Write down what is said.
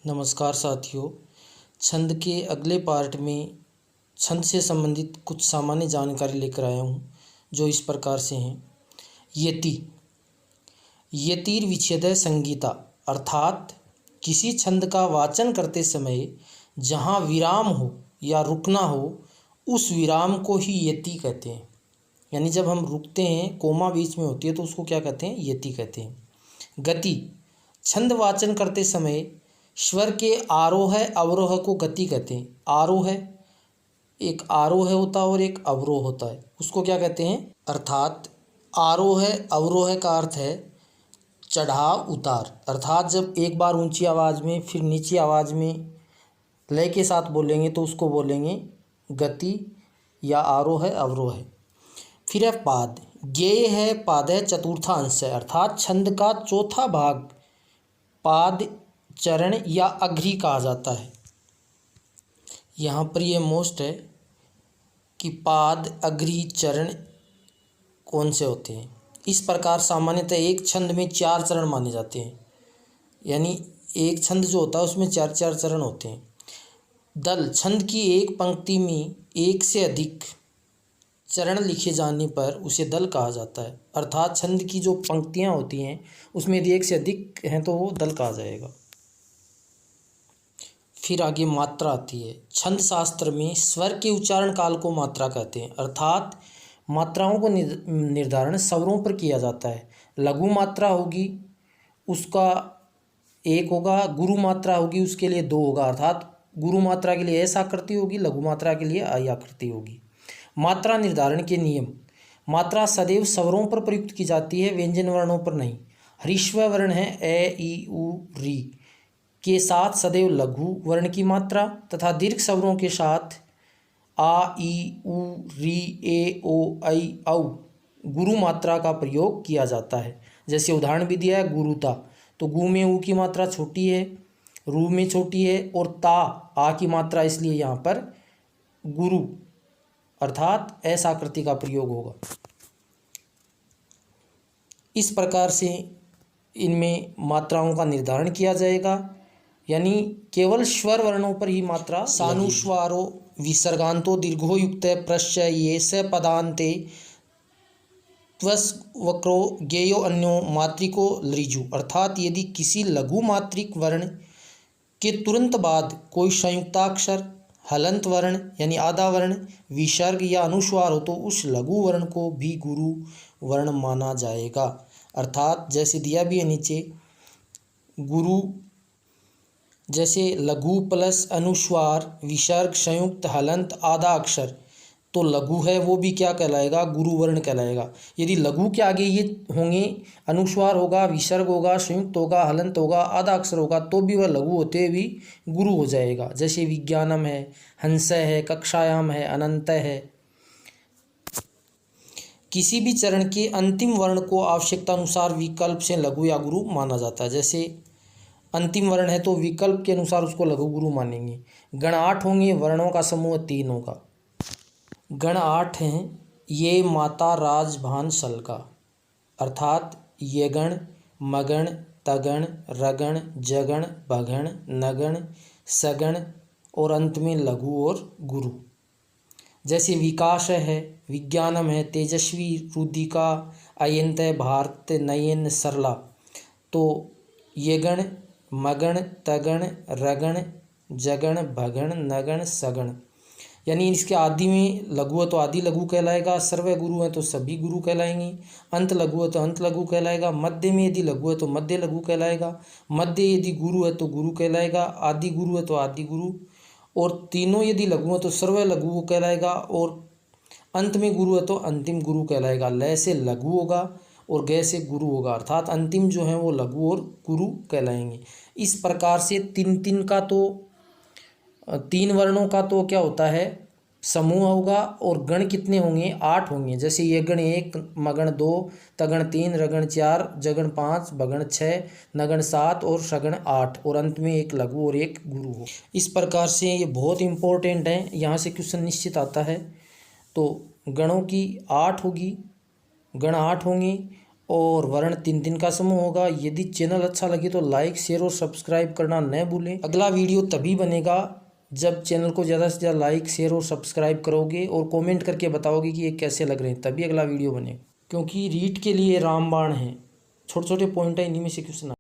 नमस्कार साथियों। छंद के अगले पार्ट में छंद से संबंधित कुछ सामान्य जानकारी लेकर आया हूँ, जो इस प्रकार से हैं। यति यतिर्विच्छेदः संगीता, अर्थात किसी छंद का वाचन करते समय जहाँ विराम हो या रुकना हो, उस विराम को ही यति कहते हैं। यानी जब हम रुकते हैं, कोमा बीच में होती है, तो उसको क्या कहते हैं? यति कहते हैं। गति छंद वाचन करते समय स्वर के आरोह अवरोह को गति कहते हैं। आरोह एक आरोह होता है और एक अवरोह होता है, उसको क्या कहते हैं? अर्थात आरोह अवरोह का अर्थ है चढ़ाव उतार। अर्थात जब एक बार ऊंची आवाज़ में फिर नीची आवाज़ में लय के साथ बोलेंगे तो उसको बोलेंगे गति या आरोह अवरोह। फिर है पाद। ज्ञेय है पाद चतुर्थांश है, अर्थात छंद का चौथा भाग पाद चरण या अघ्री कहा जाता है। यहाँ पर यह मोस्ट है कि पाद अघ्री चरण कौन से होते हैं। इस प्रकार सामान्यतः एक छंद में 4 चरण माने जाते हैं। यानी एक छंद जो होता है उसमें 4 चरण होते हैं। दल छंद की एक पंक्ति में एक से अधिक चरण लिखे जाने पर उसे दल कहा जाता है। अर्थात छंद की जो पंक्तियाँ होती हैं उसमें यदि एक से अधिक हैं तो वो दल कहा जाएगा। फिर आगे मात्रा आती है। छंद शास्त्र में स्वर के उच्चारण काल को मात्रा कहते हैं, अर्थात मात्राओं को निर्धारण स्वरों पर किया जाता है। लघु मात्रा होगी उसका 1 होगा, गुरु मात्रा होगी उसके लिए 2 होगा। अर्थात गुरु मात्रा के लिए ऐसा आकृति होगी, लघु मात्रा के लिए आई आकृति होगी। मात्रा निर्धारण के नियम। मात्रा सदैव स्वरों पर प्रयुक्त की जाती है, व्यंजन वर्णों पर नहीं। ह्रीश्व वर्ण है ए ई उ री के साथ सदैव लघु वर्ण की मात्रा तथा दीर्घ स्वरों के साथ आ ई उ री ए ओ ऐ औ गुरु मात्रा का प्रयोग किया जाता है। जैसे उदाहरण भी दिया है गुरुता, तो गु में ऊ की मात्रा छोटी है, रू में छोटी है, और ता आ की मात्रा, इसलिए यहाँ पर गुरु अर्थात ऐसा आकृति का प्रयोग होगा। इस प्रकार से इनमें मात्राओं का निर्धारण किया जाएगा, यानी केवल स्वर वर्णों पर ही मात्रा। सानुस्वारो विसर्गान्तो दीर्घो युक्त प्रश्चय ये स पदान्ते त्वस् वक्रो ज्ञेयो अन्यो मात्रिको लृजु, अर्थात यदि किसी लघु मात्रिक वर्ण के तुरंत बाद कोई संयुक्ताक्षर हलंत वर्ण यानी आधा वर्ण विसर्ग या अनुस्वार हो तो उस लघु वर्ण को भी गुरु वर्ण माना जाएगा। अर्थात जैसे दिया भी है नीचे, गुरु जैसे लघु प्लस अनुस्वार विसर्ग संयुक्त हलंत आधा अक्षर, तो लघु है वो भी क्या कहलाएगा? गुरु वर्ण कहलाएगा। यदि लघु के आगे ये होंगे, अनुस्वार होगा, विसर्ग होगा, संयुक्त होगा, हलंत होगा, आधा अक्षर होगा, तो भी वह लघु होते भी गुरु हो जाएगा। जैसे विज्ञानम है, हंस है, कक्षायाम है, अनंत है। किसी भी चरण के अंतिम वर्ण को आवश्यकता अनुसार विकल्प से लघु या गुरु माना जाता है। जैसे अंतिम वर्ण है तो विकल्प के अनुसार उसको लघु गुरु मानेंगे। गण 8 होंगे, वर्णों का समूह 3 होगा। गण 8 हैं, ये माता राज भान सल का, अर्थात ये गण मगण तगण रगण जगण भगण नगण सगण और अंत में लघु और गुरु। जैसे विकास है, विज्ञानम है, तेजस्वी रुदिका अयंत भारत नयन सरला, तो ये गण मगण तगण रगण जगण भगण नगण सगण, यानी इसके आदि में लघु है तो आदि लघु कहलाएगा, सर्व गुरु है तो सभी गुरु कहलाएंगे, अंत लघु है तो अंत लघु कहलाएगा, मध्य में यदि लघु है तो मध्य लघु कहलाएगा, मध्य यदि गुरु है तो गुरु कहलाएगा, आदि गुरु है तो आदि गुरु, और तीनों यदि लघु है तो सर्व लघु कहलाएगा, और अंत में गुरु है तो अंतिम गुरु कहलाएगा। लय से लघु होगा और गय से गुरु होगा, अर्थात अंतिम जो है वो लघु और गुरु कहलाएंगे। इस प्रकार से 3 का तो 3 वर्णों का तो क्या होता है? समूह होगा, और गण कितने होंगे? 8 होंगे। जैसे ये गण 1, मगण 2, तगण 3, रगण 4, जगण 5, भगण 6, नगण 7 और सगण 8, और अंत में एक लघु और एक गुरु हो। इस प्रकार से ये बहुत इंपॉर्टेंट है, यहाँ से क्वेश्चन निश्चित आता है। तो गणों की 8 होगी, गण 8 होंगे, और वर्ण 3 का समूह होगा। यदि चैनल अच्छा लगे तो लाइक, शेयर और सब्सक्राइब करना न भूलें। अगला वीडियो तभी बनेगा जब चैनल को ज़्यादा से ज़्यादा लाइक, शेयर और सब्सक्राइब करोगे और कमेंट करके बताओगे कि ये कैसे लग रहे हैं, तभी अगला वीडियो बनेगा। क्योंकि रीट के लिए रामबाण है, छोटे छोटे पॉइंट है, इन्हीं में से क्वेश्चन